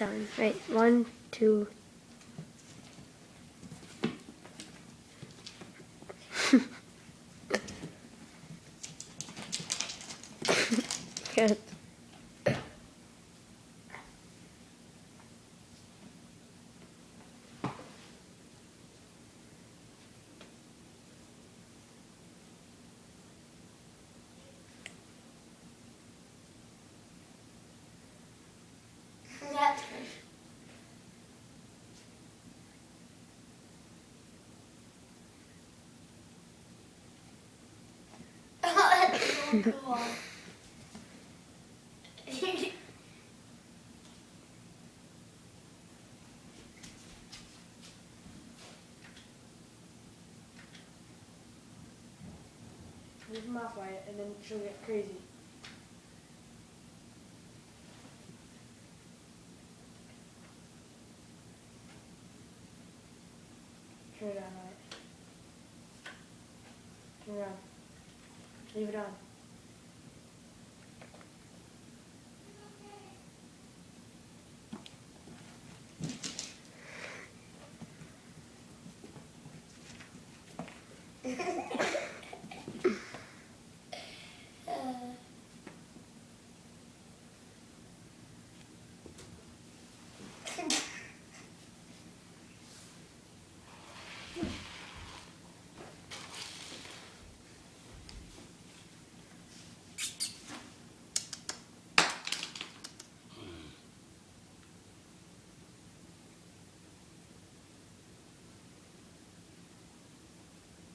time. Right, 1, 2. Good. That's so cool. Leave him off, Wyatt, and then she'll get crazy. Turn it on, Wyatt. Turn it on. Leave it on.